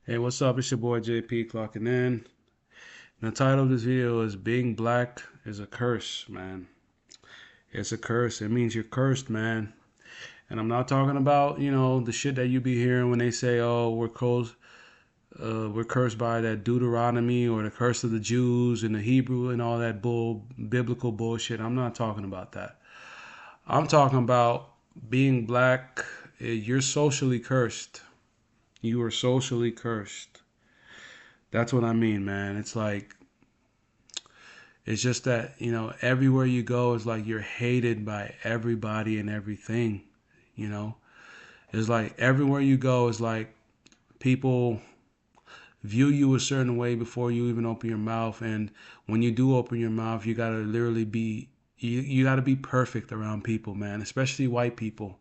Hey, what's up? It's your boy JP clocking in. And the title of this video is Being Black is a Curse, man. It's a curse. It means you're cursed, man. And I'm not talking about, the shit that you be hearing when they say, oh, we're cursed by that Deuteronomy or the curse of the Jews and the Hebrew and all that biblical bullshit. I'm not talking about that. I'm talking about being black. You're socially cursed. You are socially cursed. That's what I mean, man. It's just that, everywhere you go is like you're hated by everybody and everything, you know? It's like everywhere you go is like people view you a certain way before you even open your mouth. And when you do open your mouth, you gotta literally you gotta be perfect around people, man, especially white people.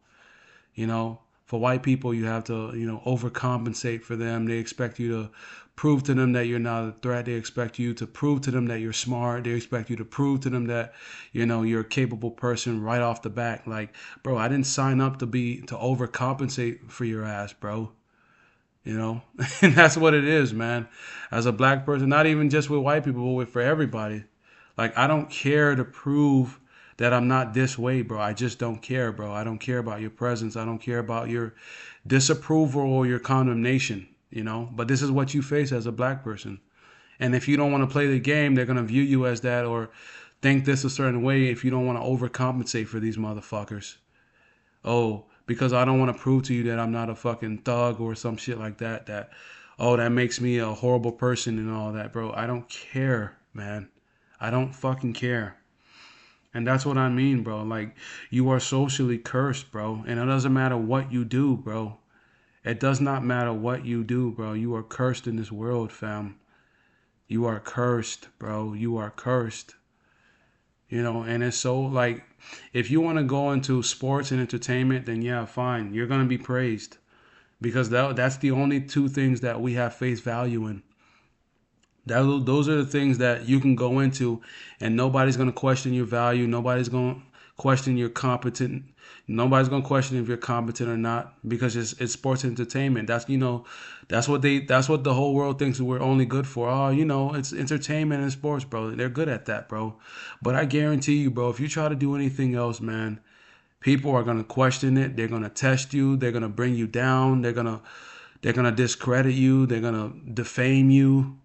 For white people, you have to, overcompensate for them. They expect you to prove to them that you're not a threat. They expect you to prove to them that you're smart. They expect you to prove to them that, you're a capable person right off the bat. Like, bro, I didn't sign up to overcompensate for your ass, bro. And that's what it is, man. As a black person, not even just with white people, but for everybody. Like, I don't care to prove that I'm not this way, bro. I just don't care, bro. I don't care about your presence. I don't care about your disapproval or your condemnation. But this is what you face as a black person. And if you don't want to play the game, they're going to view you as that or think this a certain way if you don't want to overcompensate for these motherfuckers. Oh, because I don't want to prove to you that I'm not a fucking thug or some shit like that. That makes me a horrible person and all that, bro. I don't care, man. I don't fucking care. And that's what I mean, bro. Like, you are socially cursed, bro. And it doesn't matter what you do, bro. It does not matter what you do, bro. You are cursed in this world, fam. You are cursed, bro. You are cursed. And it's so like, if you want to go into sports and entertainment, then yeah, fine. You're going to be praised because that's the only two things that we have face value in. Those are the things that you can go into, and nobody's gonna question your value. Nobody's gonna question your competent. Nobody's gonna question if you're competent or not because it's sports entertainment. That's what the whole world thinks we're only good for. Oh, it's entertainment and sports, bro. They're good at that, bro. But I guarantee you, bro, if you try to do anything else, man, people are gonna question it. They're gonna test you. They're gonna bring you down. They're gonna discredit you. They're gonna defame you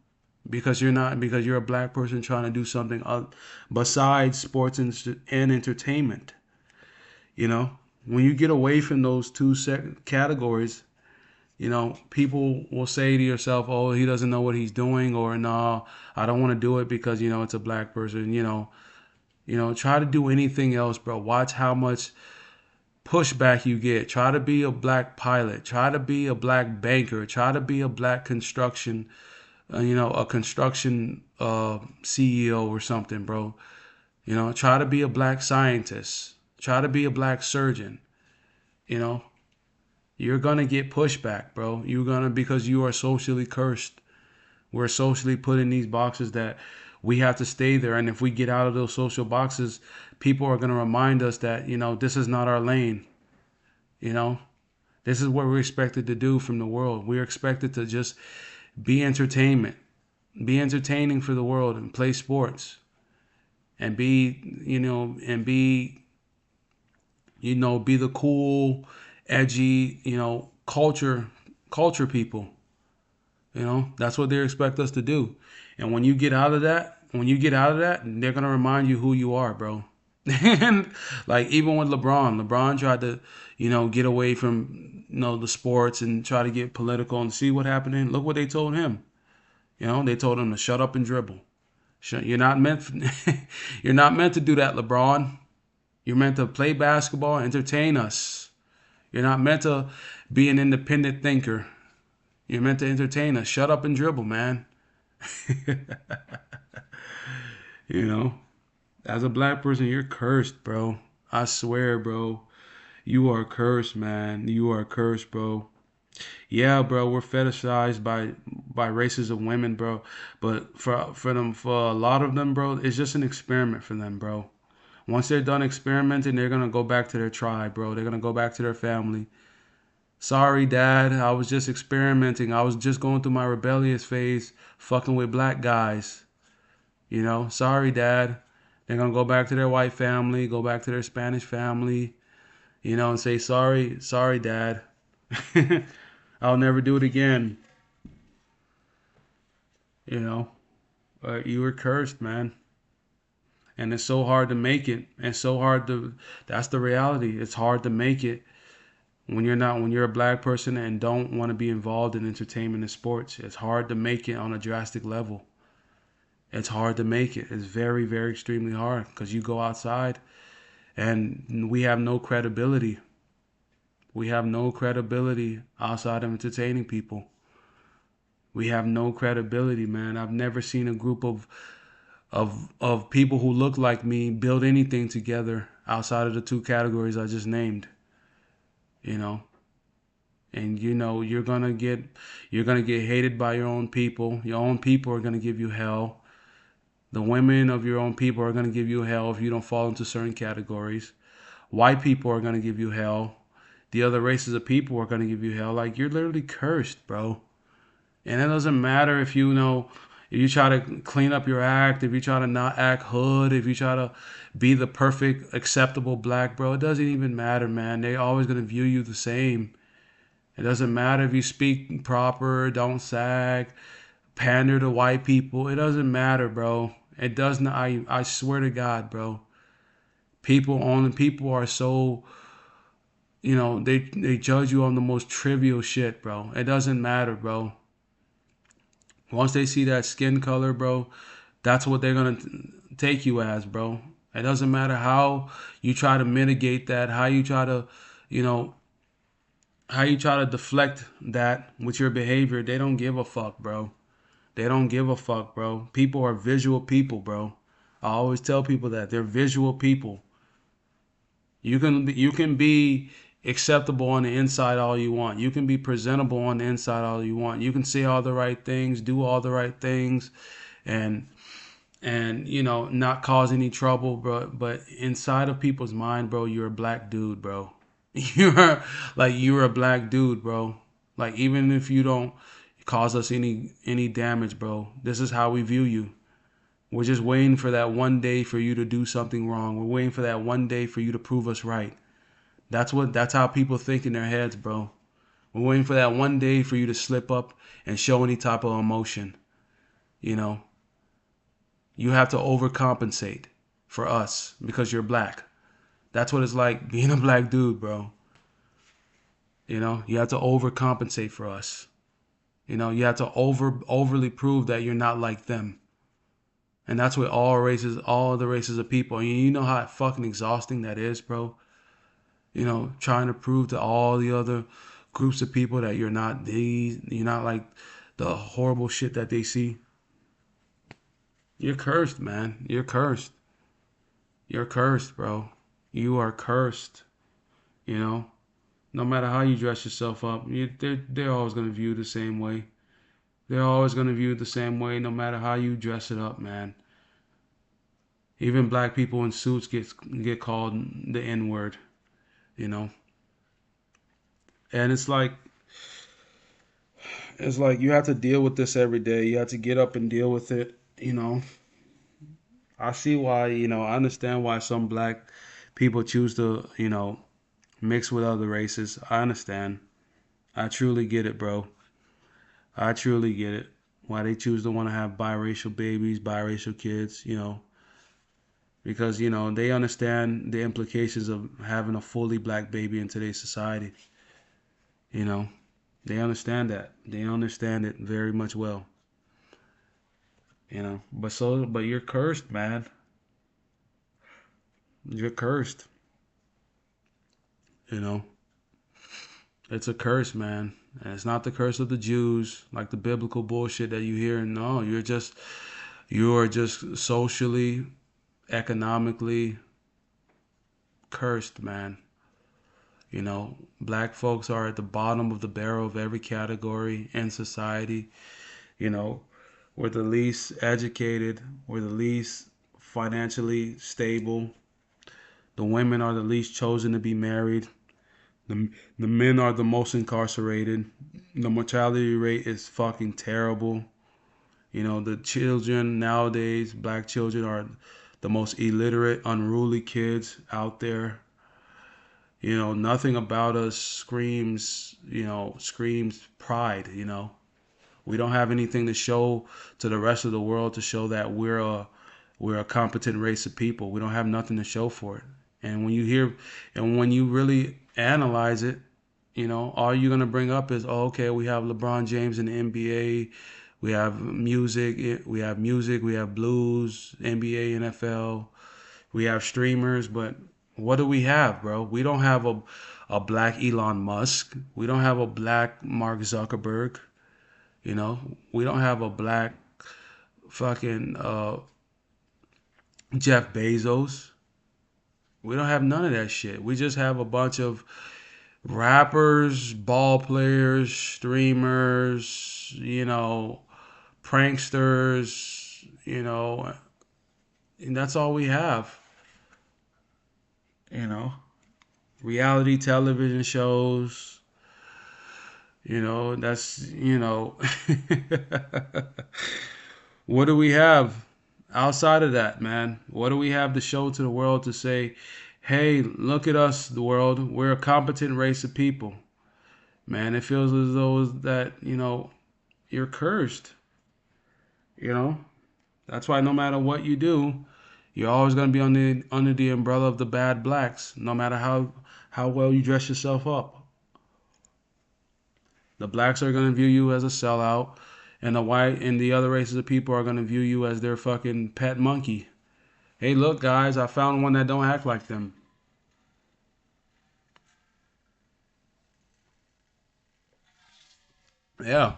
because you're a black person trying to do something besides sports and entertainment. When you get away from those two categories, people will say to yourself, "Oh, he doesn't know what he's doing," or "No, I don't want to do it because it's a black person." Try to do anything else, bro. Watch how much pushback you get. Try to be a black pilot. Try to be a black banker. Try to be a black a construction CEO or something, bro. Try to be a black scientist. Try to be a black surgeon. You know, you're gonna get pushback, bro. You're gonna because you are socially cursed. We're socially put in these boxes that we have to stay there, and if we get out of those social boxes, people are gonna remind us that this is not our lane. You know, this is what we're expected to do from the world. We're expected to just be entertainment. Be entertaining for the world and play sports and be the cool, edgy, culture people. That's what they expect us to do. And when you get out of that, they're gonna remind you who you are, bro. And like even with LeBron tried to, get away from the sports and try to get political and see what happened. And look what they told him. They told him to shut up and dribble. You're not meant. You're not meant to do that, LeBron. You're meant to play basketball, entertain us. You're not meant to be an independent thinker. You're meant to entertain us. Shut up and dribble, man. you know, as a black person, you're cursed, bro. I swear, bro. You are cursed, man. You are cursed, bro. Yeah, bro, we're fetishized by races of women, bro. But for a lot of them, bro, it's just an experiment for them, bro. Once they're done experimenting, they're gonna go back to their tribe, bro. They're gonna go back to their family. Sorry, Dad. I was just experimenting. I was just going through my rebellious phase, fucking with black guys. Sorry, Dad. They're gonna go back to their white family, go back to their Spanish family, and say sorry, sorry, Dad. I'll never do it again. You know, but you were cursed, man. And it's so hard to make it. It's so hard to. That's the reality. It's hard to make it when you're a black person and don't want to be involved in entertainment and sports. It's hard to make it on a drastic level. It's hard to make it. It's very, very extremely hard because you go outside and we have no credibility. We have no credibility outside of entertaining people. We have no credibility, man. I've never seen a group of people who look like me build anything together outside of the two categories I just named. You know, and you're gonna get hated by your own people. Your own people are gonna give you hell. The women of your own people are gonna give you hell if you don't fall into certain categories. White people are gonna give you hell. The other races of people are gonna give you hell. Like you're literally cursed, bro. And it doesn't matter if you try to clean up your act, if you try to not act hood, if you try to be the perfect, acceptable black, bro. It doesn't even matter, man. They're always gonna view you the same. It doesn't matter if you speak proper, don't sag, pander to white people. It doesn't matter, bro. It does not. I swear to God, bro. People are so they judge you on the most trivial shit, bro. It doesn't matter, bro. Once they see that skin color, bro, that's what they're gonna take you as, bro. It doesn't matter how you try to mitigate that, you know, how you try to deflect that with your behavior. They don't give a fuck, bro. They don't give a fuck, bro. People are visual people, bro. I always tell people that they're visual people. You can be acceptable on the inside all you want. You can be presentable on the inside all you want. You can say all the right things, do all the right things, and not cause any trouble, bro. But inside of people's mind, bro, you're a black dude, bro. You're a black dude, bro. Like even if you don't cause us any damage, bro, this is how we view you. We're just waiting for that one day for you to do something wrong. We're waiting for that one day for you to prove us right. That's how people think in their heads, bro. We're waiting for that one day for you to slip up and show any type of emotion. You know, you have to overcompensate for us because you're black. That's what it's like being a black dude, bro. You have to overcompensate for us. You have to overly prove that you're not like them. And that's what all the races of people. And you know how fucking exhausting that is, bro. Trying to prove to all the other groups of people that you're not like the horrible shit that they see. You're cursed, man. You're cursed. You're cursed, bro. You are cursed. You know, no matter how you dress yourself up, they're always gonna view you the same way. They're always gonna view it the same way, no matter how you dress it up, man. Even black people in suits get called the N word. You know, and it's like you have to deal with this every day. You have to get up and deal with it. I see why. I understand why some black people choose to mix with other races. I understand. I truly get it, bro. I truly get it. Why they choose to want to have biracial babies, biracial kids, because, they understand the implications of having a fully black baby in today's society. You know, they understand that. They understand it very much well. But you're cursed, man. You're cursed. You know, it's a curse, man. And it's not the curse of the Jews, like the biblical bullshit that you hear. No, you are just socially, economically cursed, man. Black folks are at the bottom of the barrel of every category in society. You know, we're the least educated, we're the least financially stable. The women are the least chosen to be married. The men are the most incarcerated. The mortality rate is fucking terrible. The children nowadays, black children, are the most illiterate, unruly kids out there. Nothing about us screams pride. We don't have anything to show to the rest of the world to show that we're a competent race of people. We don't have nothing to show for it. And when you really analyze it, all you're gonna bring up is, oh, okay, we have LeBron James in the NBA, we have music, we have blues, NBA, NFL, we have streamers, but what do we have, bro? We don't have a black Elon Musk. We don't have a black Mark Zuckerberg. We don't have a black fucking Jeff Bezos. We don't have none of that shit. We just have a bunch of rappers, ball players, streamers, pranksters, and that's all we have. You know, Reality television shows. That's. What do we have outside of that, man? What do we have to show to the world to say, hey, look at us, the world. We're a competent race of people. Man, it feels as though that, you're cursed. You know? That's why no matter what you do, you're always going to be under the umbrella of the bad blacks, no matter how well you dress yourself up. The blacks are going to view you as a sellout, and the white and the other races of people are going to view you as their fucking pet monkey. Hey, look, guys, I found one that don't act like them. Yeah,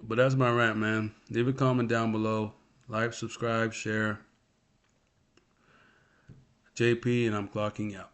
but that's my rant, man. Leave a comment down below. Like, subscribe, share. JP, and I'm clocking out.